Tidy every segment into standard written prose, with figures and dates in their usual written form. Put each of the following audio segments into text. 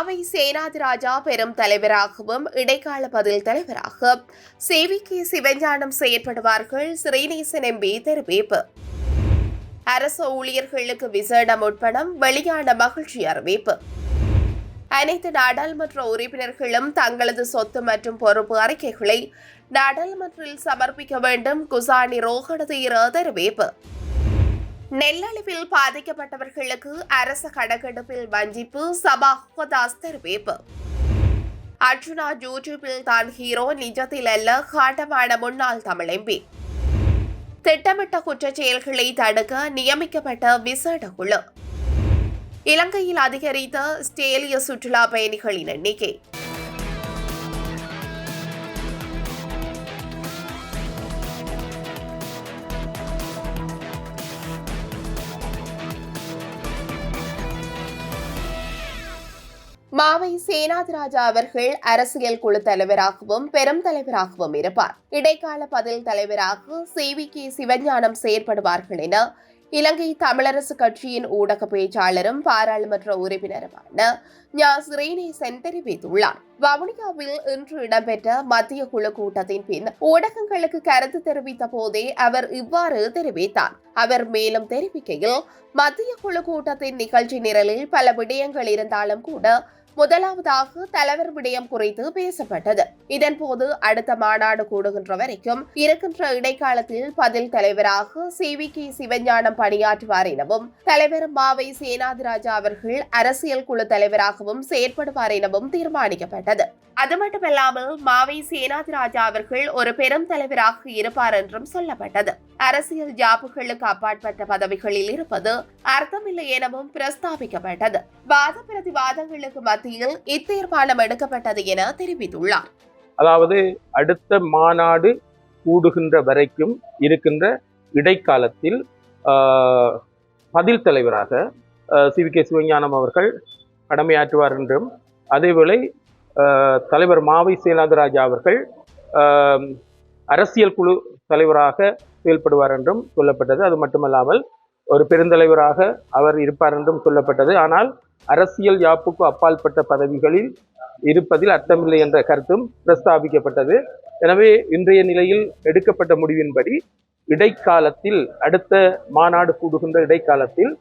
மாவை சேனாதிராஜா பெரும் தலைவராகவும் இடைக்கால பதில் தலைவராக சேவிக்கு சிவஞானம் செயற்படுவார்கள். ஸ்ரீநேசன் எம்பி தெரிவிப்பு. அரசு ஊழியர்களுக்கு விசேட முற்பணம் வெளியான மகிழ்ச்சி அறிவிப்பு. அனைத்து நாடாளுமன்ற உறுப்பினர்களும் தங்களது சொத்து மற்றும் பொறுப்பு அறிக்கைகளை நாடாளுமன்றத்தில் சமர்ப்பிக்க வேண்டும். குசானி ரோஹணதீர தெரிவிப்பு. நெல்லளவில் பாதிக்கப்பட்டவர்களுக்கு அரசு கணக்கெடுப்பில் வஞ்சிப்பு. சபாஹதாஸ் தெரிவிப்பு. அர்ஜுனா யூடியூபில் தான் ஹீரோ, நிஜத்தில் அல்ல காட்டமான முன்னாள் தமிழ் எம்பி. திட்டமிட்ட குற்றச் செயல்களை தடுக்க நியமிக்கப்பட்ட விசேட குழு. இலங்கையில் அதிகரித்த ஆஸ்திரேலிய சுற்றுலா பயணிகளின் எண்ணிக்கை. மாவை சேனாதிராஜா அவர்கள் அரசியல் குழு தலைவராகவும் பெரும் தலைவராகவும் இருப்பார். இடைக்கால பதில் தலைவராக சேவிக்கு சிவஞானம் செயற்படுவார்கள் என இலங்கை தமிழரசு கட்சியின் ஊடக பேச்சாளரும் பாராளுமன்ற உறுப்பினருமான ஸ்ரீநேசன் தெரிவித்துள்ளார். வவுனியாவில் இன்று இடம்பெற்ற மத்திய குழு கூட்டத்தின் பின் ஊடகங்களுக்கு கருத்து தெரிவித்த போதே அவர் இவ்வாறு தெரிவித்தார். அவர் மேலும் தெரிவிக்கையில், மத்திய குழு கூட்டத்தின் நிகழ்ச்சி நிரலில் பல விடயங்கள் இருந்தாலும் கூட முதலாவதாக தலைவர் விடயம் குறித்து பேசப்பட்டது. இதன்போது அடுத்த மாநாடு கூடுகின்ற வரைக்கும் இருக்கின்ற இடைக்காலத்தில் பதில் தலைவராக சேவிக்கு சிவஞானம் பணியாற்றுவார் எனவும் தலைவர் மாவை சேனாதிராஜா அவர்கள் அரசியல் குழு தலைவராகவும் செயற்படுவார் எனவும் தீர்மானிக்கப்பட்டது. அது மட்டுமல்லாமல் மாவை சேனாதிராஜா அவர்கள் ஒரு பெரும் தலைவராக இருப்பார் என்றும் சொல்லப்பட்டது. அரசியல் ஜாப்புகளுக்கு அப்பாற்பட்ட பதவிகளில் இருப்பது அர்த்தமில்லை எனவும் பிரஸ்தாபிக்கப்பட்டது. வாத பிரதிவாதங்களுக்கு மத்தியில் இத்தீர்மானம் எடுக்கப்பட்டது என தெரிவித்துள்ளார். அதாவது அடுத்த மாநாடு கூடுகின்ற வரைக்கும் இருக்கின்ற இடைக்காலத்தில் பதில் தலைவராக சிவிகே சிவஞானம் அவர்கள் கடமையாற்றுவார் என்றும், அதேவேளை தலைவர் மாவை சேனாதிராஜா அவர்கள் அரசியல் குழு தலைவராக செயல்படுவார் என்றும் சொல்லப்பட்டது. அது மட்டுமல்லாமல் ஒரு பெருந்தலைவராக அவர் இருப்பார் என்றும் சொல்லப்பட்டது. ஆனால் அரசியல் யாப்புக்கு அப்பாற்பட்ட பதவிகளில் இருப்பதில் அர்த்தமில்லை என்ற கருத்தும் பிரஸ்தாபிக்கப்பட்டது. எனவே இன்றைய நிலையில் எடுக்கப்பட்ட முடிவின்படி இடைக்காலத்தில் அடுத்த மாநாடு கூடுகின்ற இடைக்காலத்தில்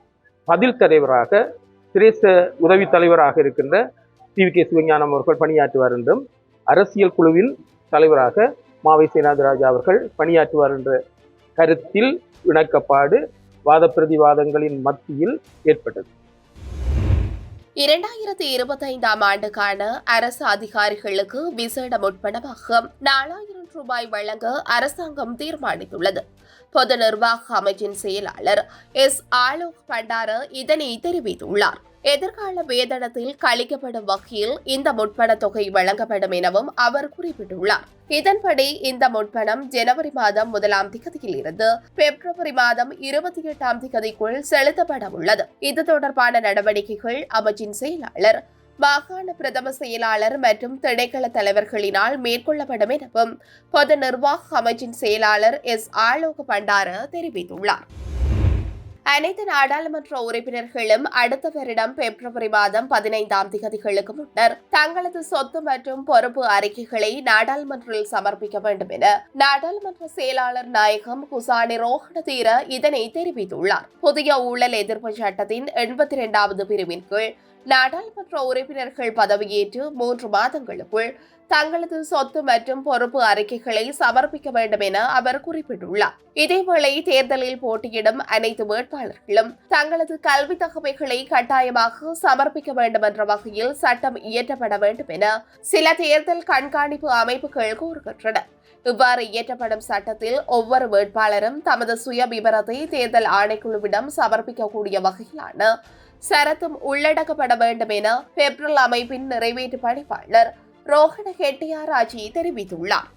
பதில் தலைவராக சிரேஷ்ட உதவி தலைவராக இருக்கின்ற சிவிகே சிவஞானம் அவர்கள் பணியாற்றுவார் என்றும், அரசியல் குழுவின் தலைவராக மாவை சேனாதிராஜா அவர்கள் பணியாற்றுவார் என்ற கருத்தில் இணக்கப்பாடு வாத பிரதிவாதங்களின் மத்தியில் ஏற்பட்டது. 2025 ஆண்டுக்கான அரசு அதிகாரிகளுக்கு விசேட முற்பணமாக 4000 ரூபாய் வழங்க அரசாங்கம் தீர்மானித்துள்ளது. பொது நிர்வாக அமைச்சின் செயலாளர் ஆலோக் பண்டார இதனை தெரிவித்துள்ளார். எதிர்கால வேதனத்தில் கழிக்கப்படும் வகையில் இந்த முற்பண தொகை வழங்கப்படும் எனவும் அவர் குறிப்பிட்டுள்ளார். இதன்படி இந்த முற்பணம் ஜனவரி மாதம் 1ஆம் தேதியில் இருந்து பிப்ரவரி மாதம் 28ஆம் தேதிக்குள் செலுத்தப்பட உள்ளது. இது தொடர்பான நடவடிக்கைகள் அமைச்சின் செயலாளர், மாகாண பிரதம செயலாளர் மற்றும் திணைக்கள தலைவர்களினால் மேற்கொள்ளப்படும் எனவும் பொது நிர்வாக அமைச்சின் செயலாளர் ஆலோக பண்டார தெரிவித்துள்ளார். அனைத்து நாடாளுமன்ற உறுப்பினர்களும் அடுத்த வருடம் பிப்ரவரி மாதம் 15ஆம் தேதிகளுக்கு முன்னர் தங்களது சொத்து மற்றும் பொறுப்பு அறிக்கைகளை நாடாளுமன்றத்தில் சமர்ப்பிக்க வேண்டும் என நாடாளுமன்ற செயலாளர் நாயகம் குசானி ரோஹணதீர இதனை தெரிவித்துள்ளார். புதிய ஊழல் எதிர்ப்பு சட்டத்தின் 82வது பிரிவின் கீழ் நாடாளுமன்ற உறுப்பினர்கள் பதவியேற்று 3 மாதங்களுக்குள் தங்களது சொத்து மற்றும் பொறுப்பு அறிக்கைகளை சமர்ப்பிக்க வேண்டும் என அவர் குறிப்பிட்டுள்ளார். இதேவேளை தேர்தலில் போட்டியிடும் அனைத்து வேட்பாளர்களும் தங்களது கல்வி தகவல்களை கட்டாயமாக சமர்ப்பிக்க வேண்டும் என்ற வகையில் சட்டம் இயற்றப்பட வேண்டும் என சில தேர்தல் கண்காணிப்பு அமைப்புகள் கூறுகின்றன. இவ்வாறு இயற்றப்படும் சட்டத்தில் ஒவ்வொரு வேட்பாளரும் தமது சுய விவரத்தை தேர்தல் ஆணைக்குழுவிடம் சமர்ப்பிக்கக்கூடிய வகையிலான சரத்தும் உள்ளடக்கப்பட வேண்டும் என பெப்ரல் அமைப்பின் நிறைவேற்று பணிப்பாளர் ரோஹண ஹெட்டியாராஜி தெரிவித்துள்ளார்.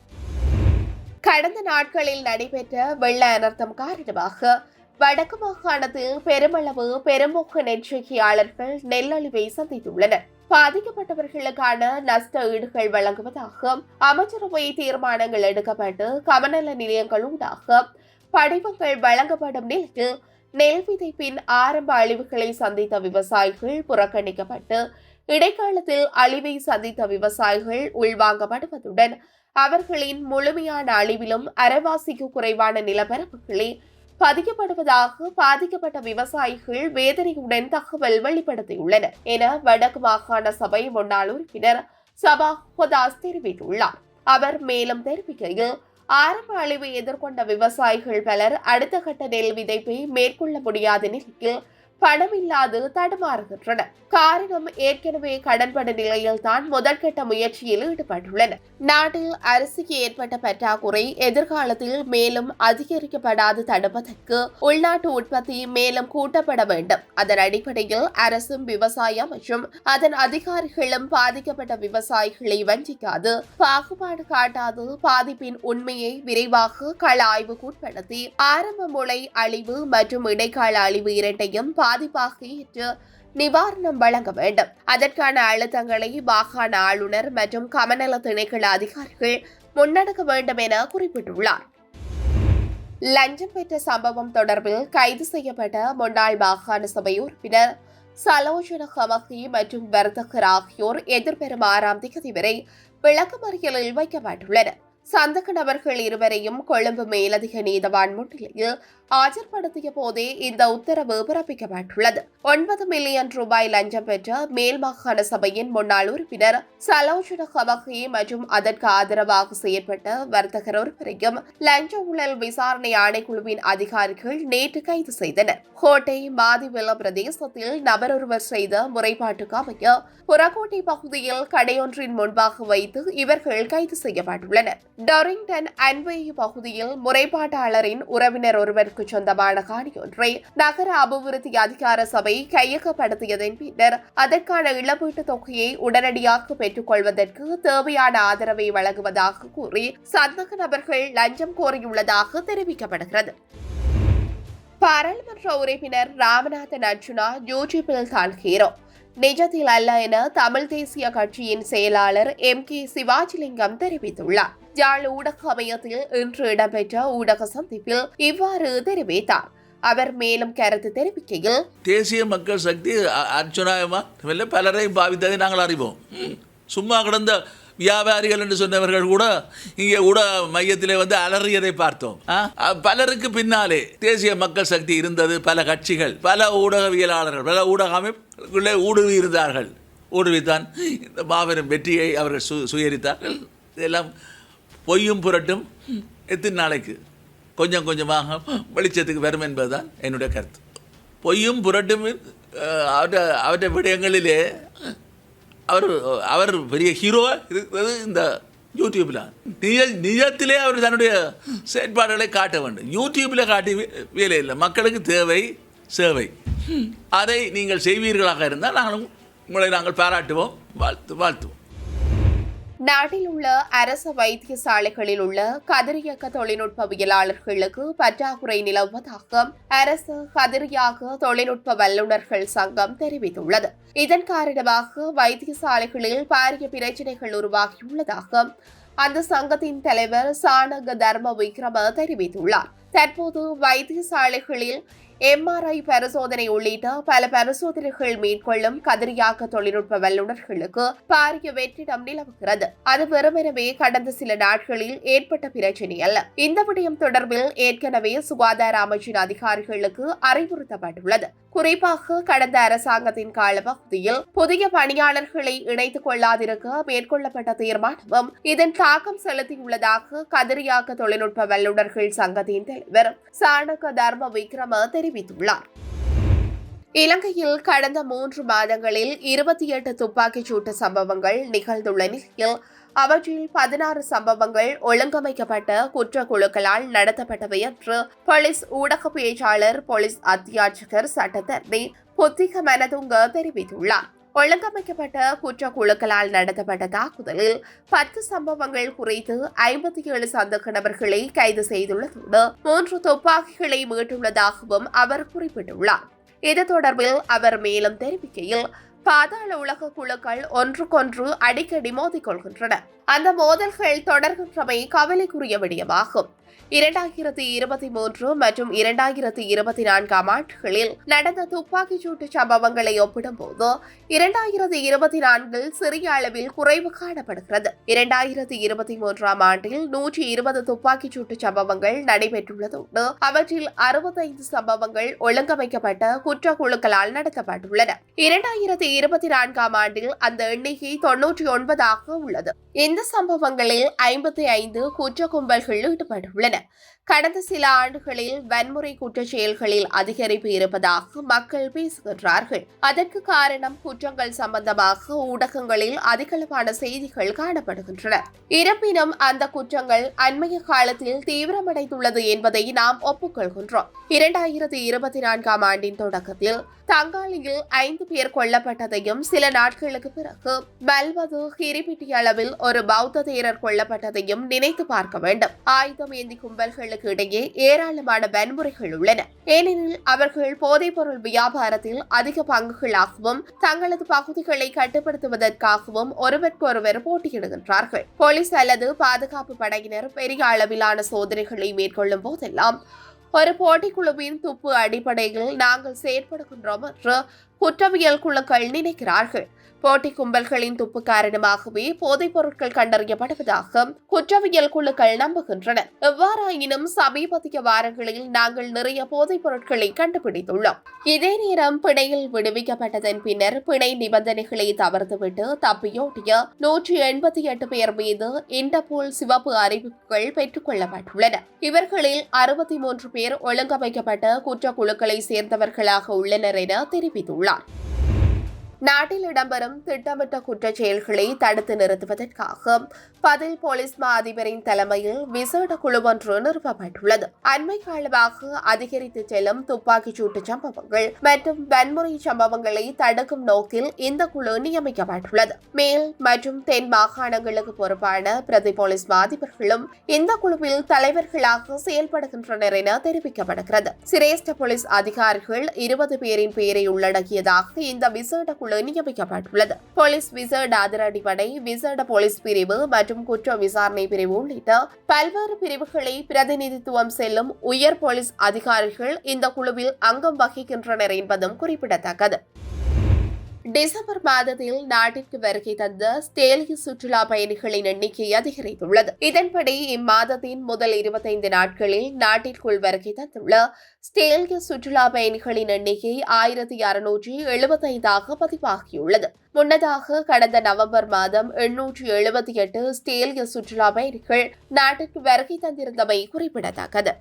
கடந்த நாட்களில் நடைபெற்ற வெள்ள அனர்த்தம் காரணமாக வடக்கு மாகாணத்தில் பெருமளவு பெரும்போக்கு நெற்செய்கையாளர்கள் நெல்லழிவை சந்தித்துள்ளனர். பாதிக்கப்பட்டவர்களுக்கான நஷ்ட ஈடுகள் வழங்குவதாக அமைச்சரவை தீர்மானங்கள் எடுக்கப்பட்டு கமநல நிலையங்களூடாக படிவங்கள் வழங்கப்படும் நிலையில் நெல் விதைப்பின் ஆரம்ப அழிவுகளை சந்தித்த விவசாயிகள் புறக்கணிக்கப்பட்டு இடைக்காலத்தில் அழிவை சந்தித்த விவசாயிகள் உள்வாங்கப்படுவதுடன் அவர்களின் முழுமையான அழிவிலும் அரைவாசிக்கு குறைவான நிலப்பரப்புகளே பதிக்கப்படுவதாக பாதிக்கப்பட்ட விவசாயிகள் வேதனையுடன் தகவல் வெளிப்படுத்தியுள்ளனர் என வடக்கு மாகாண சபை முன்னாள் உறுப்பினர் சபா ஹொதாஸ் தெரிவித்துள்ளார். அவர் மேலும் தெரிவிக்கையில், ஆரம்ப அழிவை எதிர்கொண்ட விவசாயிகள் பலர் அடுத்த கட்ட நெல் விதைப்பை மேற்கொள்ள முடியாத நிலையில் பணமில்லாது தடுமாறுகின்றனர். காரணம், ஏற்கனவே கடன்பட நிலையில் தான் முதற்கட்ட முயற்சியில் ஈடுபட்டுள்ளனர். நாட்டில் அரிசிக்கு ஏற்பட்ட பற்றாக்குறை எதிர்காலத்தில் மேலும் அதிகரிக்கப்படாது தடுப்பதற்கு உள்நாட்டு உற்பத்தி மேலும் கூட்டப்பட வேண்டும். அதன் அடிப்படையில் அரசும் விவசாயம் மற்றும் அதன் அதிகாரிகளும் பாதிக்கப்பட்ட விவசாயிகளை வஞ்சிக்காது, பாகுபாடு காட்டாது, பாதிப்பின் உண்மையை விரைவாக கள ஆய்வுக்குட்படுத்தி ஆரம்ப முளை அழிவு மற்றும் இடைக்கால அழிவு இரண்டையும் பாதிப்பாக ஏற்று நிவாரணம் வழங்க வேண்டும். அதற்கான அழுத்தங்களை மாகாண ஆளுநர் மற்றும் கமநல திணைக்கள அதிகாரிகள் முன்னெடுக்க வேண்டும் என குறிப்பிட்டுள்ளார். லஞ்சம் பெற்ற சம்பவம் தொடர்பில் கைது செய்யப்பட்ட முன்னாள் மாகாண சபை உறுப்பினர் சலோஜன ஹமகி மற்றும் வர்த்தகர் ஆகியோர் எதிர்வரும் 6ஆம் தேதி வரை விளக்கமறியலில் வைக்கப்பட்டுள்ளனர். சந்தக நபர்கள் இருவரையும் கொழும்பு மேலதிக நீதவான் முன்னிலையில் ஆஜர்படுத்திய போதே இந்த உத்தரவு பிறப்பிக்கப்பட்டுள்ளது. 9 மில்லியன் ரூபாய் லஞ்சம் பெற்ற மேல் மாகாண சபையின் முன்னாள் உறுப்பினர் சலோஜன ஹமகி மற்றும் அதற்கு ஆதரவாக செயற்பட்ட வர்த்தகர் ஒருவரையும் லஞ்ச ஊழல் விசாரணை ஆணைக்குழுவின் அதிகாரிகள் நேற்று கைது செய்தனர். கோட்டை மாதிவில பிரதேசத்தில் நபர் ஒருவர் செய்த முறைப்பாட்டுக்கு அமைய புறக்கோட்டை பகுதியில் கடையொன்றின் முன்பாக வைத்து இவர்கள் கைது செய்யப்பட்டுள்ளனர். டொரிங்டன் அன்வே பகுதியில் முறைப்பாட்டாளரின் உறவினர் ஒருவருக்கு சொந்தமான காணியொன்றை நகர அபிவிருத்தி அதிகார சபை கையகப்படுத்தியதன் பின்னர் அதற்கான இழப்பீட்டுத் தொகையை உடனடியாக பெற்றுக் கொள்வதற்கு தேவையான ஆதரவை வழங்குவதாக கூறி சந்தக நபர்கள் லஞ்சம் கோரியுள்ளதாக தெரிவிக்கப்படுகிறது. பாராளுமன்ற உறுப்பினர் ராமநாதன் அர்ஜுனா யூடியூபில் தான் ஹீரோ, நிஜத்தில் அல்ல என தமிழ் தேசிய கட்சியின் செயலாளர் MK சிவாஜிலிங்கம் தெரிவித்துள்ளார். யாழ் ஊடக அமையத்தில் இன்று இடம்பெற்ற ஊடக சந்திப்பில் இவ்வாறு தெரிவித்தார். அவர் மேலும் கருத்து தெரிவிக்கையில், தேசிய மக்கள் சக்தி அர்ச்சனாயமா பலரையும் பாவித்ததை நாங்கள் அறிவோம். சும்மா கிடந்த வியாபாரிகள் என்று சொன்னவர்கள் கூட இங்கே ஊடக மையத்திலே வந்து அலறியதை பார்த்தோம். பலருக்கு பின்னாலே தேசிய மக்கள் சக்தி இருந்தது. பல கட்சிகள், பல ஊடகவியலாளர்கள், பல ஊடக அமைப்புகளே ஊடுருவி இருந்தார்கள். ஊடுருவித்தான் இந்த மாபெரும் வெற்றியை அவர்கள் சுயரித்தார்கள். இதெல்லாம் பொய்யும் புரட்டும் எத்தனை நாளைக்கு கொஞ்சம் கொஞ்சமாக வெளிச்சத்துக்கு வரும் என்பதுதான் என்னுடைய கருத்து. பொய்யும் புரட்டும் அவற்றை விடயங்களிலே அவர் பெரிய ஹீரோவாக இருக்கிறது இந்த யூடியூப்பில். நிஜத்திலே அவர் தன்னுடைய செயற்பாடுகளை காட்ட வேண்டும். யூடியூப்பில் காட்டி வேலை இல்லை. மக்களுக்கு தேவை சேவை. அதை நீங்கள் செய்வீர்களாக இருந்தால் உங்களை நாங்கள் பாராட்டுவோம், வாழ்த்துவோம். நாட்டில் உள்ள அரசு வைத்தியசாலைகளில் உள்ள கதிரியக்க தொழில்நுட்பவியலாளர்களுக்கு பற்றாக்குறை நிலவுவதாக அரசு கதிரியாக தொழில்நுட்ப வல்லுநர்கள் சங்கம் தெரிவித்துள்ளது. இதன் காரணமாக வைத்தியசாலைகளில் பாரிய பிரச்சினைகள் உருவாகியுள்ளதாக அந்த சங்கத்தின் தலைவர் சானக தர்ம விக்ரம தெரிவித்துள்ளார். தற்போது வைத்தியசாலைகளில் MRI பரிசோதனை உள்ளிட்ட பல பரிசோதனைகள் மேற்கொள்ளும் கதிரியாக்க தொழில்நுட்ப வல்லுநர்களுக்கு பாரிய வெற்றிடம் நிலவுகிறது. அது வெறுமெனவே கடந்த சில நாட்களில் ஏற்பட்ட பிரச்சினை அல்ல. இந்த விடயம் தொடர்பில் ஏற்கனவே சுகாதார அமைச்சின் அதிகாரிகளுக்கு அறிவுறுத்தப்பட்டுள்ளது. குறிப்பாக கடந்த அரசாங்கத்தின் காலப்பகுதியில் புதிய பணியாளர்களை இணைத்துக் கொள்ளாதிருக்க மேற்கொள்ளப்பட்ட தீர்மானமும் இதன் தாக்கம் செலுத்தியுள்ளதாக கதிரியாக்க தொழில்நுட்ப வல்லுநர்கள் சங்கத்தின் தலைவர் சானக தர்ம விக்ரம தெரிவித்துள்ளார். இலங்கையில் கடந்த 3 மாதங்களில் 28 துப்பாக்கிச் சூட்டு சம்பவங்கள் நிகழ்ந்துள்ள நிலையில் அவற்றில் 16 சம்பவங்கள் ஒழுங்கமைக்கப்பட்ட குற்றக்குழுக்களால் நடத்தப்பட்டவை என்று போலீஸ் ஊடக பேச்சாளர் போலீஸ் அத்தியட்சகர் சட்டத்தரணி புத்திக மனதுங்க தெரிவித்துள்ளார். ஒழுங்கமைக்கப்பட்ட குற்றக்குழுக்களால் நடத்தப்பட்ட தாக்குதலில் 10 சம்பவங்கள் குறித்து 57 சந்தேக நபர்களை கைது செய்துள்ளதோடு 3 துப்பாக்கிகளை மீட்டுள்ளதாகவும் அவர் குறிப்பிட்டுள்ளார். இது தொடர்பில் அவர் மேலும் தெரிவிக்கையில், பாதாள உலக குழுக்கள் ஒன்றுக்கொன்று அடிக்கடி மோதிக்கொள்கின்றன. அந்த மோதல்கள் தொடர்கின்றமை கவலைக்குரிய விடயமாகும். 2023 மற்றும் 2024 ஆண்டுகளில் நடந்த துப்பாக்கிச் சூட்டு சம்பவங்களை ஒப்பிடும்போது 2024 சிறிய அளவில் குறைவு காணப்படுகிறது. 2023 ஆண்டில் 120 துப்பாக்கிச் சூட்டு சம்பவங்கள் நடைபெற்றுள்ளதோடு அவற்றில் 65 சம்பவங்கள் ஒழுங்கமைக்கப்பட்ட குற்றக்குழுக்களால் நடத்தப்பட்டுள்ளன. 2024 ஆண்டில் அந்த எண்ணிக்கை 99 உள்ளது. இந்த சம்பவங்களில் 55 குற்ற கும்பல்கள் ஈடுபட்டுள்ளன. கடந்த சில ஆண்டுகளில் வன்முறை குற்றச் செயல்களில் அதிகரிப்பு இருப்பதாக மக்கள் பேசுகின்றார்கள். அதற்கு காரணம் குற்றங்கள் சம்பந்தமாக ஊடகங்களில் அதிகளவான செய்திகள் காணப்படுகின்றன. இருப்பினும் அந்த குற்றங்கள் அண்மைய காலத்தில் தீவிரமடைந்துள்ளது என்பதை நாம் ஒப்புக்கொள்கின்றோம். 2024 ஆண்டின் தொடக்கத்தில் தங்காலியில் 5 பேர் கொல்லப்பட்டதையும் சில நாட்களுக்கு பிறகு பல்வது கிரிபிட்டி அளவில் ஒரு பௌத்த தேரர் கொல்லப்பட்டதையும் நினைத்து பார்க்க வேண்டும். ஆயுதம் ஏந்தி கும்பல்களுக்கு இடையே ஏராளமான வன்முறைகள் உள்ளன. ஏனெனில் அவர்கள் போதைப்பொருள் வியாபாரத்தில் அதிக பங்குகளாகவும் தங்களது பகுதிகளை கட்டுப்படுத்துவதற்காகவும் ஒருவருக்கொருவர் போட்டியிடுகின்றார்கள். போலீஸ் அல்லது பாதுகாப்பு படையினர் பெரிய அளவிலான சோதனைகளை மேற்கொள்ளும் போதெல்லாம் ஒரு போட்டிக்குழுவின் துப்பு அடிப்படையில் நாங்கள் செயற்படுகின்றோம் என்று குற்றவியல் குழுக்கள் நினைக்கிறார்கள். போட்டி கும்பல்களின் துப்பு காரணமாகவே போதைப் பொருட்கள் கண்டறியப்படுவதாக குற்றவியல் குழுக்கள் நம்புகின்றன. எவ்வாறாயினும் சமீபத்திய வாரங்களில் நாங்கள் நிறைய போதைப் பொருட்களை கண்டுபிடித்துள்ளோம். இதே நேரம் பிணையில் விடுவிக்கப்பட்டதன் பின்னர் பிணை நிபந்தனைகளை தவிர்த்துவிட்டு தப்பியோட்டிய 188 பேர் மீது இன்டர்போல் சிவப்பு அறிவிப்புகள் பெற்றுக் கொள்ளப்பட்டுள்ளன. இவர்களில் 63 பேர் ஒழுங்கமைக்கப்பட்ட குற்றக்குழுக்களை சேர்ந்தவர்களாக உள்ளனர் என தெரிவித்துள்ளார். நாட்டில் இடம்பெறும் திட்டமிட்ட குற்றச் செயல்களை தடுத்து நிறுத்துவதற்காக பதில் போலீஸ் மா அதிபரின் தலைமையில் விசேட குழு ஒன்று நிறுவப்பட்டுள்ளது. அண்மை காலமாக அதிகரித்து செல்லும் துப்பாக்கிச் சூட்டு சம்பவங்கள் மற்றும் வன்முறை சம்பவங்களை தடுக்கும் நோக்கில் இந்த குழு நியமிக்கப்பட்டுள்ளது. மேல் மற்றும் தென் மாகாணங்களுக்கு பொறுப்பான பிரதி போலீஸ் மா அதிபர்களும் இந்த குழுவில் தலைவர்களாக செயல்படுகின்றனர் என தெரிவிக்கப்படுகிறது. சிரேஷ்ட போலீஸ் அதிகாரிகள் 20 பேரின் பெயரை உள்ளடக்கியதாக இந்த விசேட குழு நியமிக்கப்பட்டுள்ளது. போலீஸ் விசேட அதிரடிப்படை, விசேட போலீஸ் பிரிவு மற்றும் குற்ற விசாரணை பிரிவு உள்ளிட்ட பல்வேறு பிரிவுகளை பிரதிநிதித்துவம் செல்லும் உயர் போலீஸ் அதிகாரிகள் இந்த குழுவில் அங்கம் வகிக்கின்றனர் என்பதும் குறிப்பிடத்தக்கது. டிசம்பர் மாதத்தில் நாட்டிற்கு வருகை தந்த ஸ்டேலிய சுற்றுலா பயணிகளின் எண்ணிக்கை அதிகரித்துள்ளது. இதன்படி இம்மாதத்தின் முதல் 25 நாட்களில் நாட்டிற்குள் வருகை தந்துள்ள ஸ்டேலிய சுற்றுலா பயணிகளின் எண்ணிக்கை 1675 பதிவாகியுள்ளது. முன்னதாக கடந்த நவம்பர் மாதம் 878 ஸ்டேலிய சுற்றுலா பயணிகள் நாட்டிற்கு வருகை தந்திருந்தமை குறிப்பிடத்தக்கது.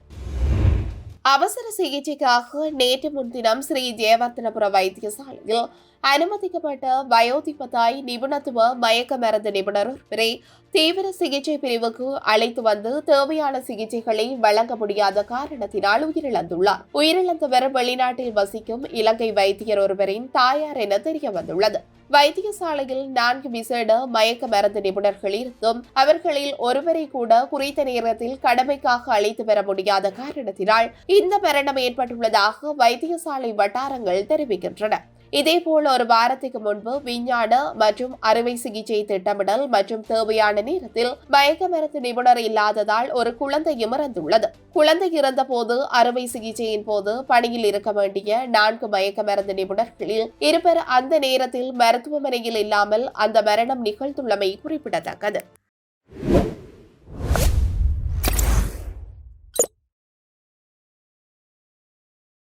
அவசர சிகிச்சைக்காக நேற்று முன்தினம் ஸ்ரீ ஜெயவர்த்தனபுர வைத்தியசாலையில் அனுமதிக்கப்பட்ட வயோதிபத்தாய் நிபுணத்துவ மயக்க மருந்து நிபுணர் ஒருவரை தீவிர சிகிச்சை பிரிவுக்கு அழைத்து வந்து தேவையான சிகிச்சைகளை வழங்க முடியாத காரணத்தினால் உயிரிழந்துள்ளார். உயிரிழந்தவர் வெளிநாட்டில் வசிக்கும் இலங்கை வைத்தியர் ஒருவரின் தாயார் என தெரிய வந்துள்ளது. வைத்தியசாலையில் 4 விசேட மயக்க மருந்து நிபுணர்கள் இருந்தும் அவர்களில் ஒருவரை கூட குறித்த நேரத்தில் கடமைக்காக அழைத்து வர முடியாத காரணத்தினால் இந்த மரணம் ஏற்பட்டுள்ளதாக வைத்தியசாலை வட்டாரங்கள் தெரிவிக்கின்றன. இதேபோல் ஒரு வாரத்துக்கு முன்பு விஞ்ஞான மற்றும் அறுவை சிகிச்சை திட்டமிடல் மற்றும் தேவையான நேரத்தில் மயக்க மருந்து நிபுணர் இல்லாததால் ஒரு குழந்தை இறந்துள்ளது. குழந்தை இறந்த போது அறுவை சிகிச்சையின் போது பணியில் இருக்க வேண்டிய 4 மயக்க மருந்து நிபுணர்களில் 2 பேர் அந்த நேரத்தில் மருத்துவமனையில் இல்லாமல் அந்த மரணம் நிகழ்ந்துள்ளமை குறிப்பிடத்தக்கது.